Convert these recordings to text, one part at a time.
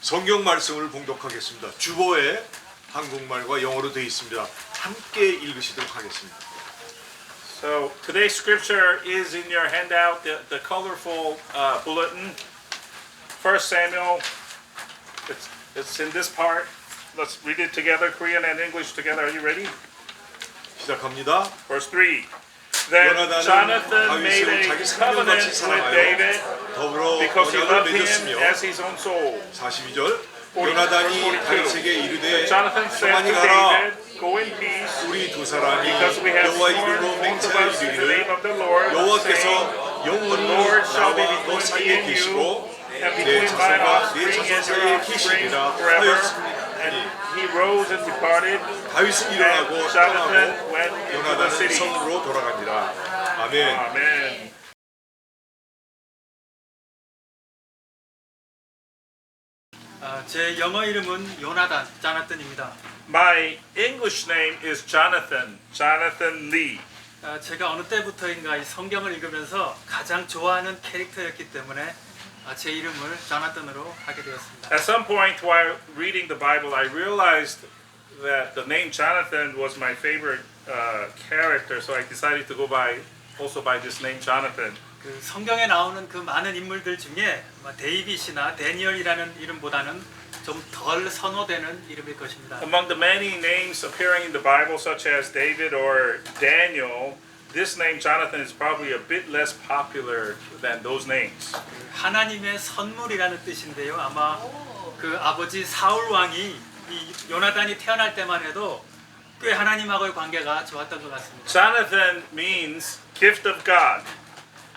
성경 말씀을 봉독하겠습니다. 주보에 한국말과 영어로 되어 있습니다. 함께 읽으시도록 하겠습니다. So today's scripture is in your handout, the colorful bulletin. 1 Samuel, it's in this part. Let's read it together, Korean and English together. Are you ready? 시작합니다. Verse 3. Then Jonathan made a covenant with David because he loved him as his own soul. 42절 요나단이 다윗에게 이르되 Jonathan said 평안히 to 가라. David, Go in peace, 우리 두 사람이 because we have 여호와 sworn 이름으로 both of us in the 맹세하기를 name of the Lord, saying, 여호와께서 영원히 Lord shall be 나와 너 between me 사이에 and you, 계시고 and 내 between my 자손과 내 offspring 자손 and your 사이에 offspring 계시리라 forever. 하였으니 He rose and departed, 다윗은 and 일어나고 Jonathan 떠나고 went into the 요나단은 city. 성으로 돌아갑니다. 아멘. Amen. 제 영어 이름은 요나단, 자나튼입니다. My English name is Jonathan Lee. 제가 어느 때부터인가 이 성경을 읽으면서 가장 좋아하는 캐릭터였기 때문에 제 이름을 자나튼으로 하게 되었습니다. At some point while reading the Bible, I realized that the name Jonathan was my favorite character, so I decided to go also by this name Jonathan. 그 성경에 나오는 그 많은 인물들 중에 데이빗이나 데니얼이라는 이름보다는 좀 덜 선호되는 이름일 것입니다. Among the many names appearing in the Bible, such as David or Daniel, this name Jonathan is probably a bit less popular than those names. 하나님의 선물이라는 뜻인데요. 아마 그 아버지 사울 왕이 이 요나단이 태어날 때만 해도 꽤 하나님하고의 관계가 좋았던 것 같습니다. Jonathan means gift of God.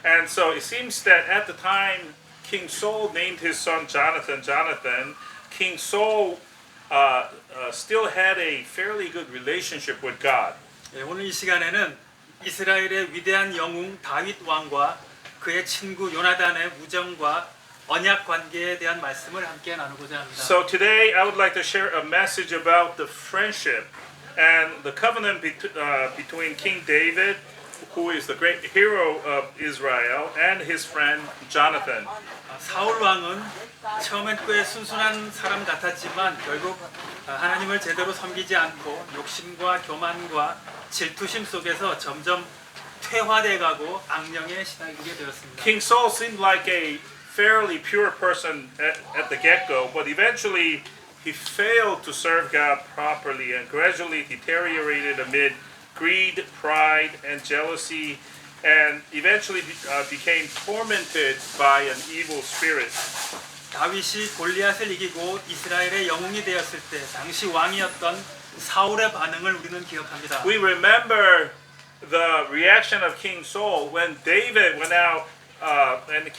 And so it seems that at the time King Saul named his son Jonathan, King Saul still had a fairly good relationship with God. 오늘 이 시간에는 이스라엘의 위대한 영웅 다윗 왕과 그의 친구 요나단의 우정과 언약 관계에 대한 말씀을 함께 나누고자 합니다. So today I would like to share a message about the friendship and the covenant between King David, who is the great hero of Israel, and his friend Jonathan. 사울 왕은 처음엔 꽤 순순한 사람 같았지만 결국 하나님을 제대로 섬기지 않고 욕심과 교만과 질투심 속에서 점점 퇴화돼가고 악령에 시달리게 되었습니다. King Saul seemed like a fairly pure person at the get-go, but eventually he failed to serve God properly and gradually deteriorated amid greed, pride, and jealousy, and eventually became tormented by an evil spirit. 다윗이 골리앗을 이기고 이스라엘의 영웅이 되었을 때 당시 왕이었던 사울의 반응을 우리는 기억합니다. We remember the reaction of King Saul when David went out and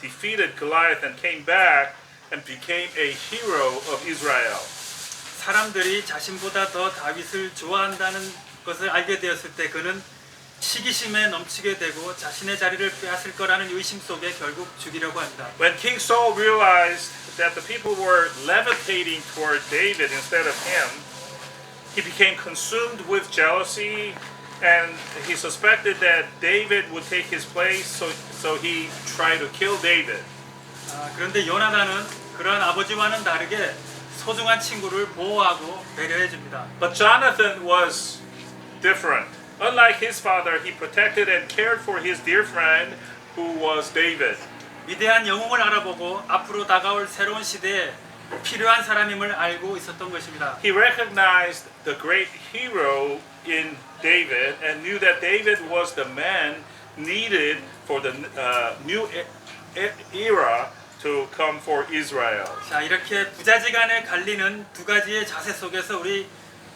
defeated Goliath and came back and became a hero of Israel. 사람들이 자신보다 더 다윗을 좋아한다는 것을 알게 되었을 때 그는 시기심에 넘치게 되고 자신의 자리를 빼앗을 거라는 의심 속에 결국 죽이려고 합니다. When King Saul realized that the people were levitating toward David instead of him, he became consumed with jealousy and he suspected that David would take his place, so he tried to kill David. 그런데 요나단은 그런 아버지와는 다르게 소중한 친구를 보호하고 배려해 줍니다. But Jonathan was different. Unlike his father, he protected and cared for his dear friend who was David. 위대한 영웅을 알아보고 앞으로 다가올 새로운 시대에 필요한 사람임을 알고 있었던 것입니다. He recognized the great hero in David and knew that David was the man needed for the new era to come for Israel. 자, 이렇게 부자지간에 갈리는 두 가지의 자세 속에서 우리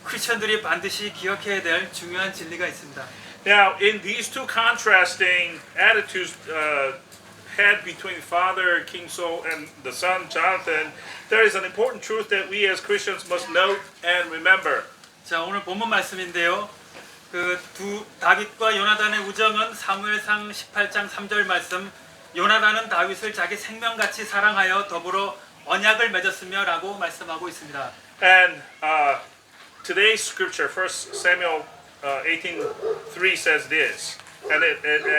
크리스천들이 반드시 기억해야 될 중요한 진리가 있습니다. Now, in these two contrasting attitudes had between father King Saul and the son Jonathan, there is an important truth that we as Christians must note and remember. 자, 오늘 본문 말씀인데요. 그 두 다윗과 요나단의 우정은 사무엘상 18장 3절 말씀, 요나단은 다윗을 자기 생명같이 사랑하여 더불어 언약을 맺었으며라고 말씀하고 있습니다. And today's scripture, 1 Samuel 18:3 says this, and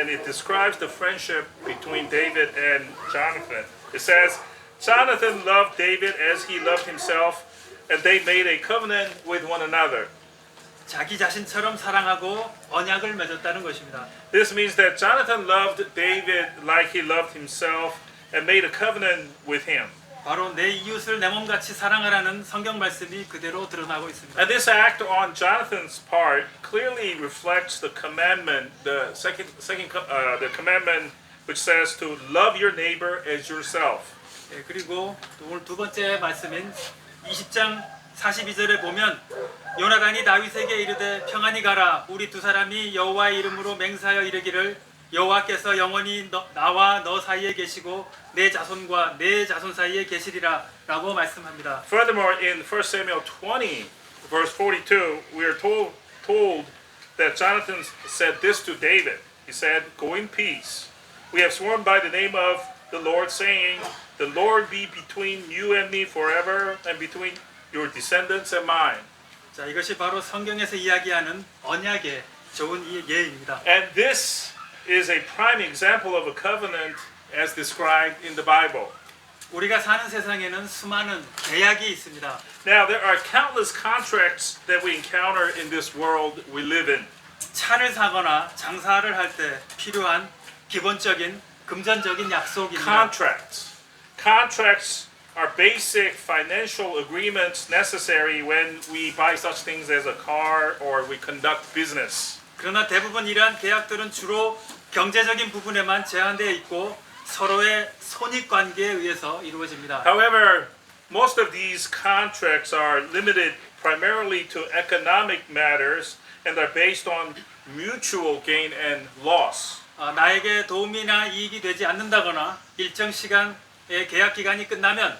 it describes the friendship between David and Jonathan. It says, Jonathan loved David as he loved himself, and they made a covenant with one another. 자기 자신처럼 사랑하고 언약을 맺었다는 것입니다. This means that Jonathan loved David like he loved himself and made a covenant with him. 바로 내 이웃을 내 몸같이 사랑하라는 성경 말씀이 그대로 드러나고 있습니다. And this act on Jonathan's part clearly reflects the commandment, the commandment which says to love your neighbor as yourself. 예, 그리고 또 오늘 두 번째 말씀인 20장 42절에 보면 요나단이 다윗에게 이르되 평안히 가라 우리 두 사람이 여호와의 이름으로 맹세하여 이르기를 여호와께서 영원히 나와 너 사이에 계시고 내 자손과 내 자손 사이에 계시리라 라고 말씀합니다. Furthermore, in 1 Samuel 20, verse 42, we are told that Jonathan said this to David. He said, "Go in peace. We have sworn by the name of the Lord, saying, the Lord be between you and me forever, and between your descendants and mine." 자, 이것이 바로 성경에서 이야기하는 언약의 좋은 예입니다. And this is a prime example of a covenant as described in the Bible. 우리가 사는 세상에는 수많은 계약이 있습니다. Now, there are countless contracts that we encounter in this world we live in. 차를 사거나 장사를 할 때 필요한 기본적인 금전적인 약속입니다. Contracts are basic financial agreements necessary when we buy such things as a car or we conduct business. 그러나 대부분 이러한 계약들은 주로 경제적인 부분에만 제한되어 있고 서로의 손익 관계에 의해서 이루어집니다. However, most of these contracts are limited primarily to economic matters and are based on mutual gain and loss. 나에게 도움이나 이익이 되지 않는다거나 일정 시간의 계약 기간이 끝나면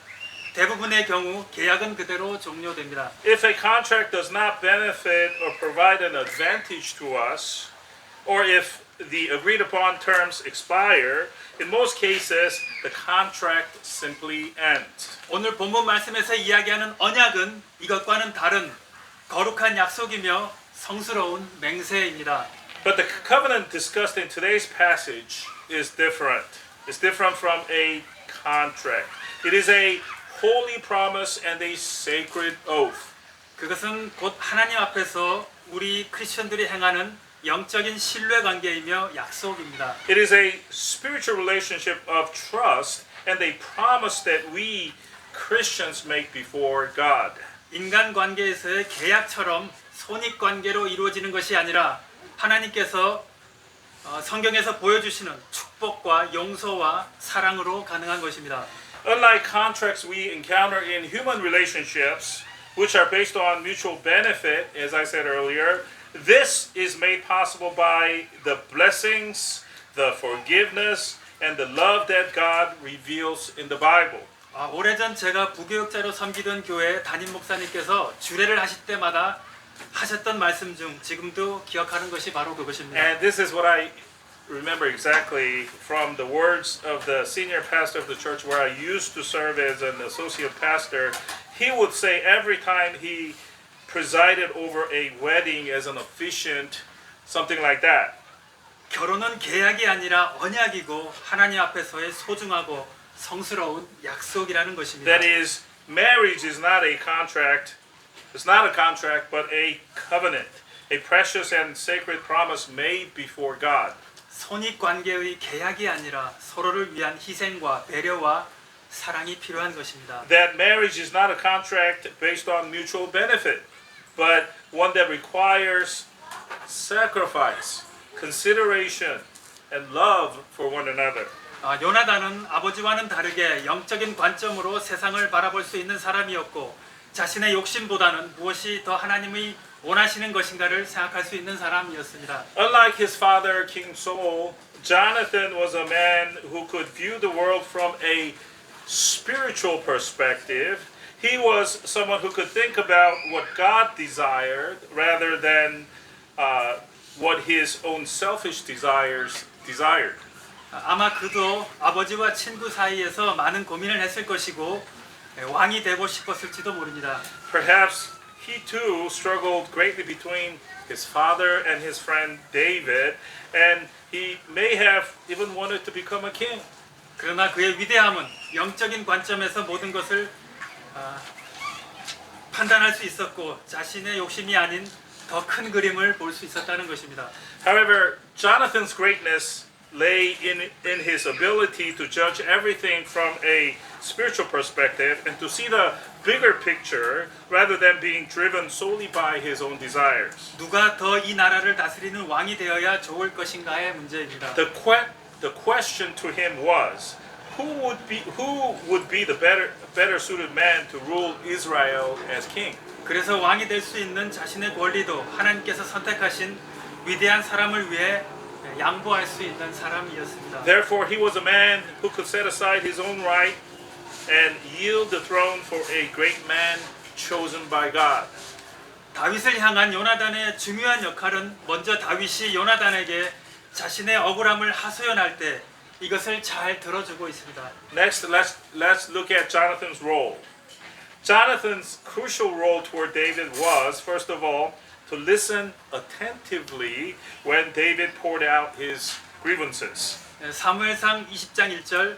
대부분의 경우 계약은 그대로 종료됩니다. If a contract does not benefit or provide an advantage to us, or if the agreed upon terms expire, in most cases the contract simply ends. 오늘 본문 말씀에서 이야기하는 언약은 이것과는 다른 거룩한 약속이며 성스러운 맹세입니다. But the covenant discussed in today's passage is different. It's different from a contract. It is a holy promise and a sacred oath. 그것은 곧 하나님 앞에서 우리 크리스천들이 행하는 영적인 신뢰 관계이며 약속입니다. It is a spiritual relationship of trust and a promise that we Christians make before God. 인간 관계에서의 계약처럼 손익 관계로 이루어지는 것이 아니라 하나님께서 성경에서 보여주시는 축복과 용서와 사랑으로 가능한 것입니다. Unlike contracts we encounter in human relationships, which are based on mutual benefit, as I said earlier, this is made possible by the blessings, the forgiveness, and the love that God reveals in the Bible. 오래전 제가 부교육자로 섬기던 교회 담임 목사님께서 주례를 하실 때마다 하셨던 말씀 중 지금도 기억하는 것이 바로 그것입니다. And this is what I remember exactly from the words of the senior pastor of the church where I used to serve as an associate pastor. He would say every time he presided over a wedding as an officiant, something like that. 결혼은 계약이 아니라 언약이고 하나님 앞에서의 소중하고 성스러운 약속이라는 것입니다. That is, marriage is not a contract. It's not a contract, but a covenant, a precious and sacred promise made before God. 손익 관계의 계약이 아니라 서로를 위한 희생과 배려와 사랑이 필요한 것입니다. That marriage is not a contract based on mutual benefit, but one that requires sacrifice, consideration, and love for one another. 요나단은 아버지와는 다르게 영적인 관점으로 세상을 바라볼 수 있는 사람이었고 자신의 욕심보다는 무엇이 더 하나님이 원하시는 것인가를 생각할 수 있는 사람이었습니다. Unlike his father, King Saul, Jonathan was a man who could view the world from a spiritual perspective. He was someone who could think about what God desired rather than what his own selfish desires desired. 아마 그도 아버지와 친구 사이에서 많은 고민을 했을 것이고 왕이 되고 싶었을지도 모릅니다. Perhaps he too struggled greatly between his father and his friend David, and he may have even wanted to become a king. 그러나 그의 위대함은 영적인 관점에서 모든 것을 판단할 수 있었고 자신의 욕심이 아닌 더 큰 그림을 볼 수 있었다는 것입니다. However, Jonathan's greatness lay in his ability to judge everything from a spiritual perspective and to see the bigger picture rather than being driven solely by his own desires. 누가 더 이 나라를 다스리는 왕이 되어야 좋을 것인가의 문제입니다. The question to him was, who would be the better suited man to rule Israel as king? 그래서 왕이 될 수 있는 자신의 권리도 하나님께서 선택하신 위대한 사람을 위해 양보할 수 있는 사람이었습니다. Therefore, he was a man who could set aside his own right and yield the throne for a great man chosen by God. 다윗을 향한 요나단의 중요한 역할은 먼저 다윗이 요나단에게 자신의 억울함을 하소연할 때 이것을 잘 들어주고 있습니다. Next, let's look at Jonathan's role. Jonathan's crucial role toward David was, first of all, to listen attentively when David poured out his grievances. 사무엘상 20장 1절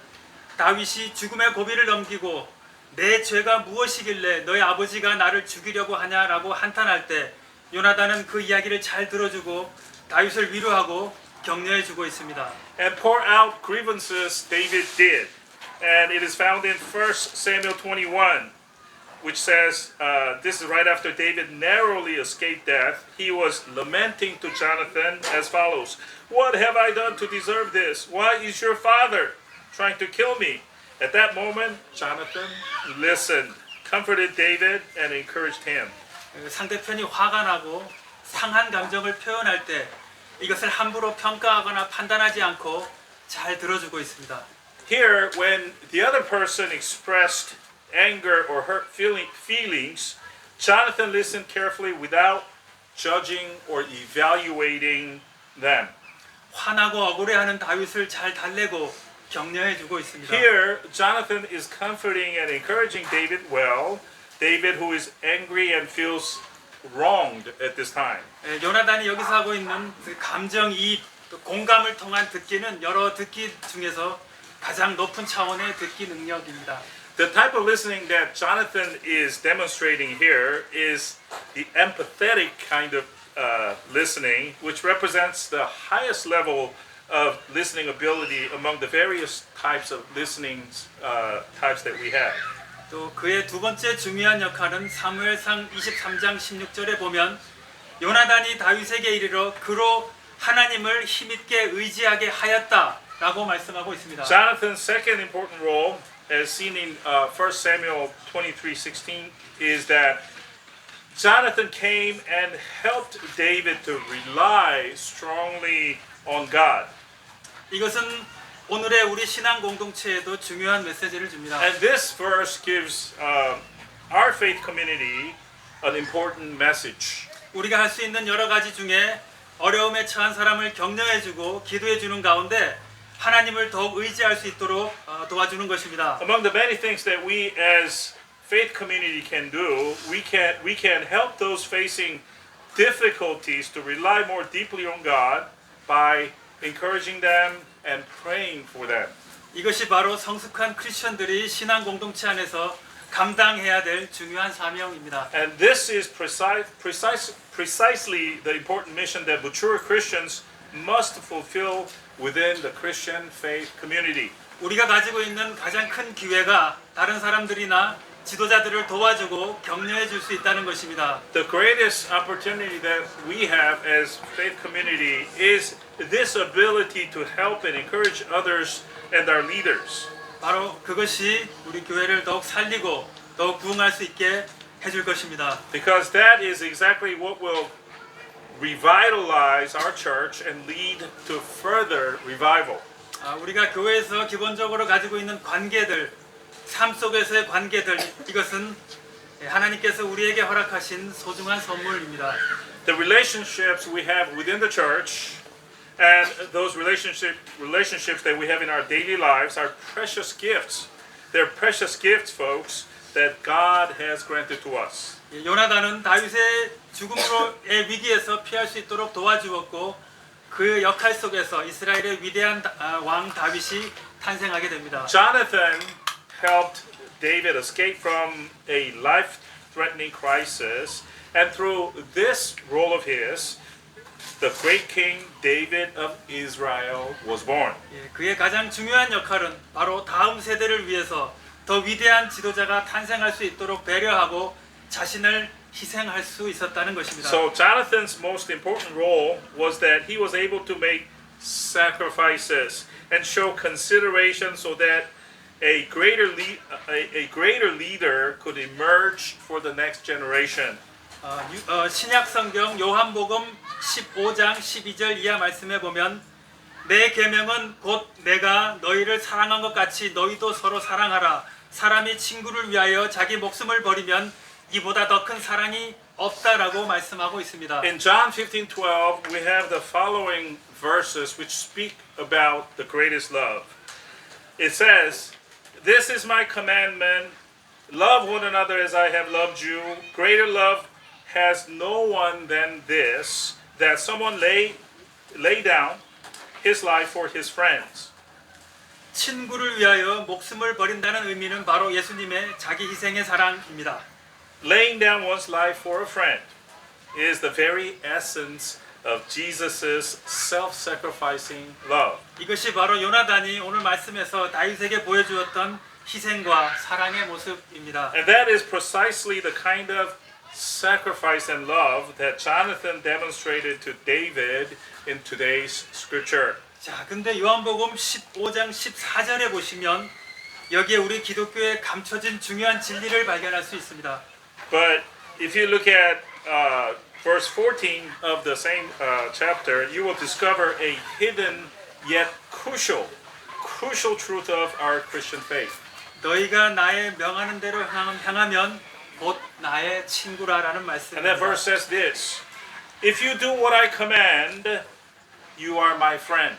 다윗이 죽음의 고비를 넘기고 내 죄가 무엇이길래 너희 아버지가 나를 죽이려고 하냐라고 한탄할 때 요나단은 그 이야기를 잘 들어주고 다윗을 위로하고 격려해주고 있습니다. And pour out grievances David did. And it is found in 1 Samuel 21, which says, this is right after David narrowly escaped death. He was lamenting to Jonathan as follows, "What have I done to deserve this? Why is your father trying to kill me?" At that moment, Jonathan listened, comforted David, and encouraged him. 상대편이 화가 나고 상한 감정을 표현할 때 이것을 함부로 평가하거나 판단하지 않고 잘 들어주고 있습니다. Here, when the other person expressed anger or hurt feelings, Jonathan listened carefully without judging or evaluating them. 화나고 억울해하는 다윗을 잘 달래고 격려해주고 있습니다. Here, Jonathan is comforting and encouraging David well. David, who is angry and feels wronged at this time. 요나단이 여기서 하고 있는 그 감정이입, 또 공감을 통한 듣기는 여러 듣기 중에서 가장 높은 차원의 듣기 능력입니다. The type of listening that Jonathan is demonstrating here is the empathetic kind of listening, which represents the highest level of listening ability among the various types of listening types that we have. 또 그의 두 번째 중요한 역할은 사무엘상 23장 16절에 보면 요나단이 다윗에게 이르러 그로 하나님을 힘있게 의지하게 하였다라고 말씀하고 있습니다. Jonathan's second important role, as seen in 1 Samuel 23:16, is that Jonathan came and helped David to rely strongly on God. 이것은 오늘의 우리 신앙 공동체에도 중요한 메시지를 줍니다. And this verse gives our faith community an important message. 우리가 할 수 있는 여러 가지 중에 어려움에 처한 사람을 격려해주고 기도해주는 가운데 하나님을 더욱 의지할 수 있도록 도와주는 것입니다. Among the many things that we as faith community can do, we can help those facing difficulties to rely more deeply on God by encouraging them and praying for them. 이것이 바로 성숙한 크리스천들이 신앙 공동체 안에서 감당해야 될 중요한 사명입니다. And this is precisely the important mission that mature Christians must fulfill within the Christian faith community. 우리가 가지고 있는 가장 큰 기회가 다른 사람들이나 지도자들을 도와주고 격려해 줄 수 있다는 것입니다. The greatest opportunity that we have as faith community is this ability to help and encourage others and our leaders. 바로 그것이 우리 교회를 더욱 살리고 더욱 부흥할 수 있게 해줄 것입니다. Because that is exactly what will revitalize our church and lead to further revival. 우리가 교회에서 기본적으로 가지고 있는 관계들, 삶 속에서의 관계들, 이것은 하나님께서 우리에게 허락하신 소중한 선물입니다. The relationships we have within the church and those relationships that we have in our daily lives are precious gifts. They're precious gifts, folks, that God has granted to us. 요나단은 다윗의 죽음으로의 위기에서 피할 수 있도록 도와주었고 그 역할 속에서 이스라엘의 위대한 왕 다윗이 탄생하게 됩니다. Jonathan helped David escape from a life-threatening crisis, and through this role of his, the great king David of Israel was born. 예, 그의 가장 중요한 역할은 바로 다음 세대를 위해서 더 위대한 지도자가 탄생할 수 있도록 배려하고 자신을 희생할 수 있었다는 것입니다. So Jonathan's most important role was that he was able to make sacrifices and show consideration so that a greater leader could emerge for the next generation. 신약 성경 요한복음 15장 12절 이하 말씀에 보면 내 계명은 곧 내가 너희를 사랑한 것 같이 너희도 서로 사랑하라. 사람이 친구를 위하여 자기 목숨을 버리면 이보다 더 큰 사랑이 없다라고 말씀하고 있습니다. In John 15:12, we have the following verses which speak about the greatest love. It says, "This is my commandment, love one another as I have loved you. Greater love has no one than this, that someone lay down his life for his friends." 친구를 위하여 목숨을 버린다는 의미는 바로 예수님의 자기 희생의 사랑입니다. Laying down one's life for a friend is the very essence of Jesus' self-sacrificing love. 이것이 바로 요나단이 오늘 말씀에서 다윗에게 보여주었던 희생과 사랑의 모습입니다. And that is precisely the kind of sacrifice and love that Jonathan demonstrated to David in today's scripture. 자, 근데 요한복음 15장 14절에 보시면 여기에 우리 기독교에 감춰진 중요한 진리를 발견할 수 있습니다. But if you look at verse 14 of the same chapter, you will discover a hidden yet crucial truth of our Christian faith. 너희가 나의 명하는 대로 향하면 곧 나의 친구라라는 And that 말씀입니다. verse says this: "If you do what I command, you are my friend."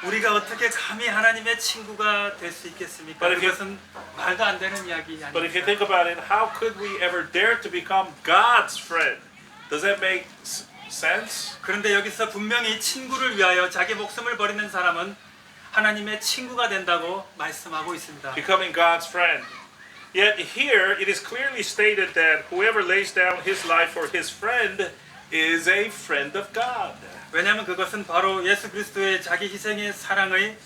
우리가 어떻게 감히 하나님의 친구가 될 수 있겠습니까? But if you- 그것은 말도 안 되는 이야기 But if you 아닙니까? think about it, how could we ever dare to become God's friend? Does that make sense? 그런데 여기서 분명히 친구를 위하여 자기 목숨을 버리는 사람은 하나님의 친구가 된다고 말씀하고 있습니다. Becoming God's friend. Yet here it is clearly stated that whoever lays down his life for his friend is a friend of God. 왜냐하면 그것은 바로 예수 그리스도의 자기 희생의 사랑의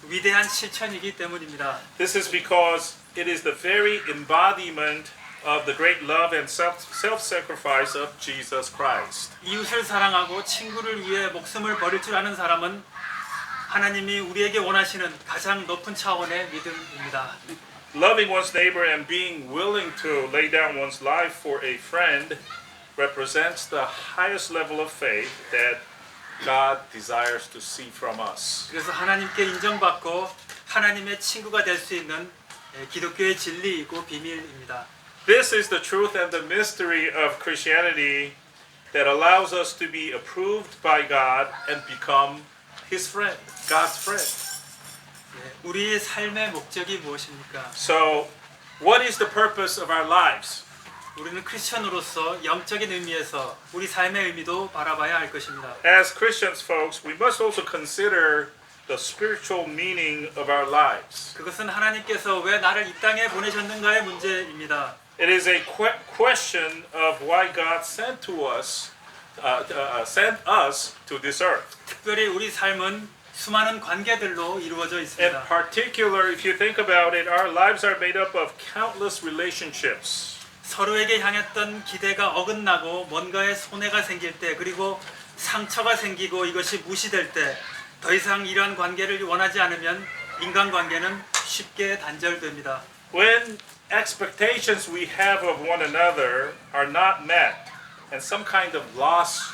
위대한 실천이기 때문입니다. This is because it is the very embodiment of the great love and self-sacrifice of Jesus Christ. 이웃을 사랑하고 친구를 위해 목숨을 버릴 줄 아는 사람은 하나님이 우리에게 원하시는 가장 높은 차원의 믿음입니다. Loving one's neighbor and being willing to lay down one's life for a friend represents the highest level of faith that God desires to see from us. 그래서 하나님께 인정받고 하나님의 친구가 될 수 있는 기독교의 진리이고 비밀입니다. This is the truth and the mystery of Christianity that allows us to be approved by God and become His friend, God's friend. 우리의 삶의 목적이 무엇입니까? So, what is the purpose of our lives? 우리는 크리스천으로서 영적인 의미에서 우리 삶의 의미도 바라봐야 할 것입니다. As Christians, folks, we must also consider the spiritual meaning of our lives. 그것은 하나님께서 왜 나를 이 땅에 보내셨는가의 문제입니다. It is a question of why God sent us to this earth. 특별히 우리 삶은 수많은 관계들로 이루어져 In 있습니다. particular, if you think about it, our lives are made up of countless relationships. 서로에게 향했던 기대가 어긋나고 뭔가의 손해가 생길 때 그리고 상처가 생기고 이것이 무시될 때 더 이상 이러한 관계를 원하지 않으면 인간관계는 쉽게 단절됩니다. When expectations we have of one another are not met and some kind of loss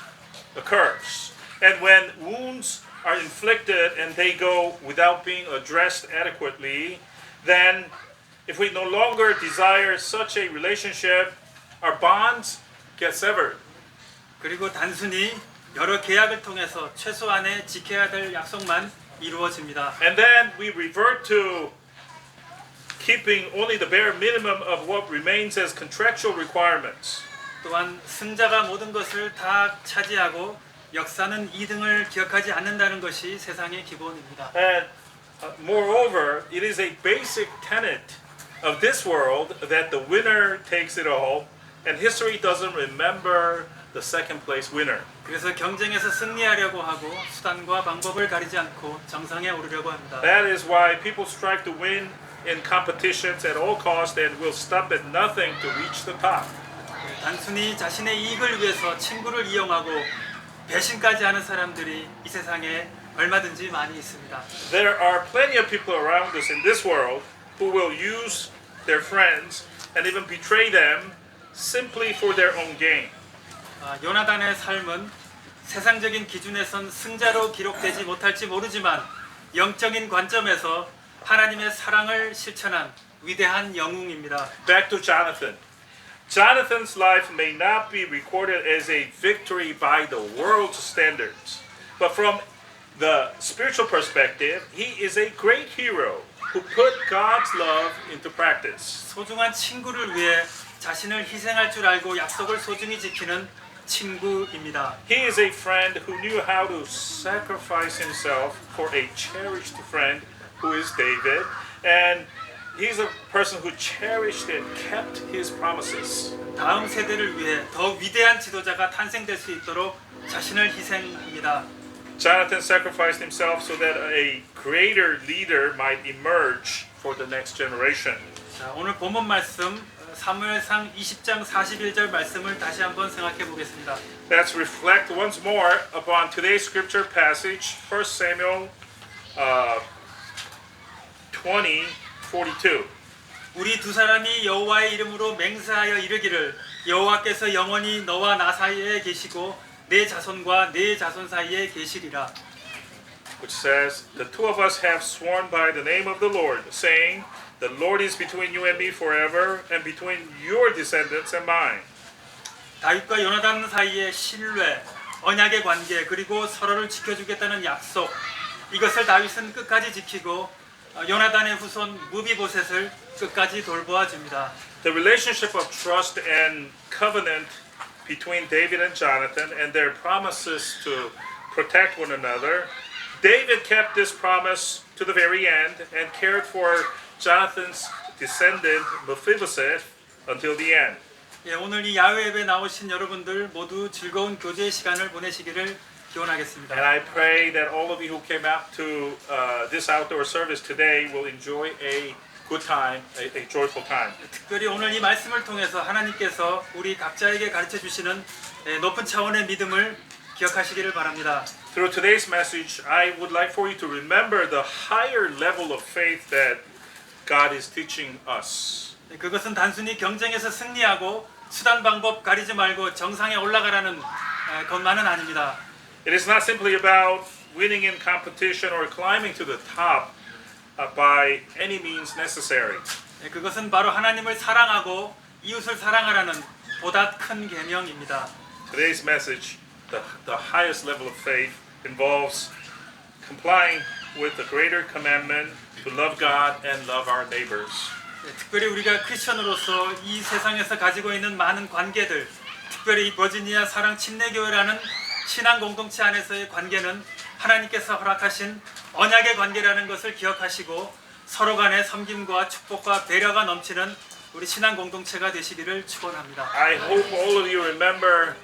occurs, and when wounds are inflicted and they go without being addressed adequately, then if we no longer desire such a relationship, our bonds get severed. 그리고 단순히 여러 계약을 통해서 최소한의 지켜야 될 약속만 이루어집니다. And then we revert to keeping only the bare minimum of what remains as contractual requirements. 또한 승자가 모든 것을 다 차지하고 역사는 2등을 기억하지 않는다는 것이 세상의 기본입니다. And Moreover, it is a basic tenet of this world that the winner takes it all, and history doesn't remember the second place winner. 그래서 경쟁에서 승리하려고 하고 수단과 방법을 가리지 않고 정상에 오르려고 합니다. That is why people strive to win in competitions at all costs and will stop at nothing to reach the top. 단순히 자신의 이익을 위해서 친구를 이용하고 배신까지 하는 사람들이 이 세상에 얼마든지 많이 있습니다. There are plenty of people around us in this world who will use their friends and even betray them simply for their own gain. 요나단의 삶은 세상적인 기준에선 승자로 기록되지 못할지 모르지만 영적인 관점에서 하나님의 사랑을 실천한 위대한 영웅입니다. Back to Jonathan. Jonathan's life may not be recorded as a victory by the world's standards, but from the spiritual perspective, he is a great hero who put God's love into practice. 소중한 친구를 위해 자신을 희생할 줄 알고 약속을 소중히 지키는 친구입니다. He is a friend who knew how to sacrifice himself for a cherished friend who is David, and he's a person who cherished and kept his promises. 다음 세대를 위해 더 위대한 지도자가 탄생될 수 있도록 자신을 희생합니다. Jonathan sacrificed himself so that a greater leader might emerge for the next generation. 자, 오늘 본문 말씀 사무엘상 20장 41절 말씀을 다시 한번 생각해 보겠습니다. Let's reflect once more upon today's scripture passage, 1 Samuel 20:42. 우리 두 사람이 여호와의 이름으로 맹세하여 이르기를 여호와께서 영원히 너와 나 사이에 계시고 내 자손과 내 자손 사이에 계시리라. Which says, the two of us have sworn by the name of the Lord, saying, the Lord is between you and me forever, and between your descendants and mine. 다윗과 요나단 사이의 신뢰, 언약의 관계, 그리고 서로를 지켜주겠다는 약속, 이것을 다윗은 끝까지 지키고 요나단의 후손 무비보셋을 끝까지 돌보아 줍니다. The relationship of trust and covenant between David and Jonathan and their promises to protect one another, David kept this promise to the very end and cared for Jonathan's descendant Mephibosheth until the end. 예, 오늘 이 야외 예배 나오신 여러분들 모두 즐거운 교제의 시간을 보내시기를 기원하겠습니다. And I pray that all of you who came out to this outdoor service today will enjoy a good time, a joyful time. 특별히 오늘 이 말씀을 통해서 하나님께서 우리 각자에게 가르쳐 주시는 높은 차원의 믿음을 기억하시기를 바랍니다. Through today's message, I would like for you to remember the higher level of faith that God is teaching us. 그것은 단순히 경쟁에서 승리하고 수단 방법 가리지 말고 정상에 올라가라는 것만은 아닙니다. It is not simply about winning in competition or climbing to the top by any means necessary. 그것은 바로 하나님을 사랑하고 이웃을 사랑하라는 보다 큰 계명입니다. Today's message, the highest level of faith, involves complying with the greater commandment to love God and love our neighbors. 특별히 우리가 크리스천으로서 이 세상에서 가지고 있는 많은 관계들, 특별히 버지니아 사랑 침례교회라는 신앙 공동체 안에서의 관계는 하나님께서 허락하신 언약의 관계라는 것을 기억하시고 서로 간의 섬김과 축복과 배려가 넘치는 우리 신앙 공동체가 되시기를 축원합니다. I hope all of you remember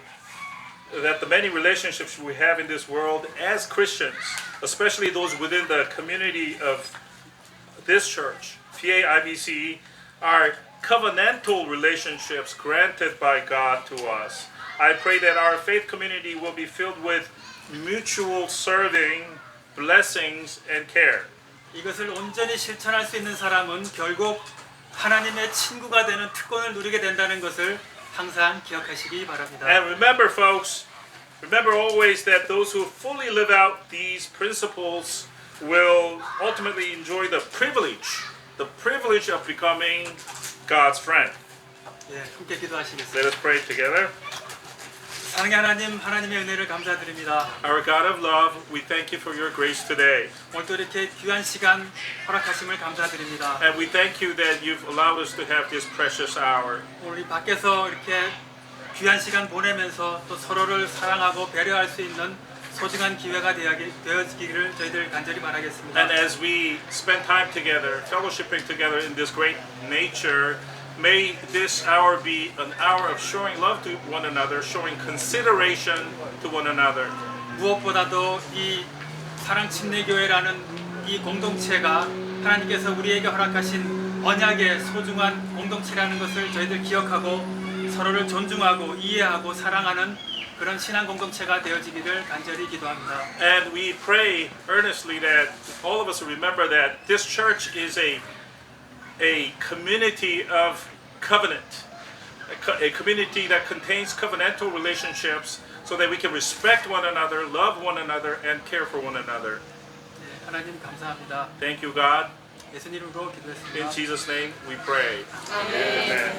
that the many relationships we have in this world as Christians, especially those within the community of this church, PAIBC, are covenantal relationships granted by God to us. I pray that our faith community will be filled with mutual serving, blessings, and care. 이것을 온전히 실천할 수 있는 사람은 결국 하나님의 친구가 되는 특권을 누리게 된다는 것을 항상 기억하시기 바랍니다. And remember, folks, remember always that those who fully live out these principles will ultimately enjoy the privilege of becoming God's friend. 예, 함께 기도하시겠습니다. Let us pray together. 사랑의 하나님, 하나님의 은혜를 감사드립니다. Our God of love, we thank you for your grace today. 오늘도 이렇게 귀한 시간 허락하심을 감사드립니다. And we thank you that you've allowed us to have this precious hour. 오늘 이 밖에서 이렇게 귀한 시간 보내면서 또 서로를 사랑하고 배려할 수 있는 소중한 기회가 되어지기를 저희들 간절히 바라겠습니다. And as we spend time together, fellowshipping together in this great nature, may this hour be an hour of showing love to one another, showing consideration to one another. 무엇보다도 이 사랑 침례교회라는 이 공동체가 하나님께서 우리에게 허락하신 언약의 소중한 공동체라는 것을 저희들 기억하고 서로를 존중하고 이해하고 사랑하는 그런 신앙 공동체가 되어지기를 간절히 기도합니다. And we pray earnestly that all of us remember that this church is a community of covenant, a community that contains covenantal relationships so that we can respect one another, love one another, and care for one another. 하나님 감사합니다. Thank you, God. 예수님 이름으로 In 기도했습니다. Jesus' name we pray. Amen.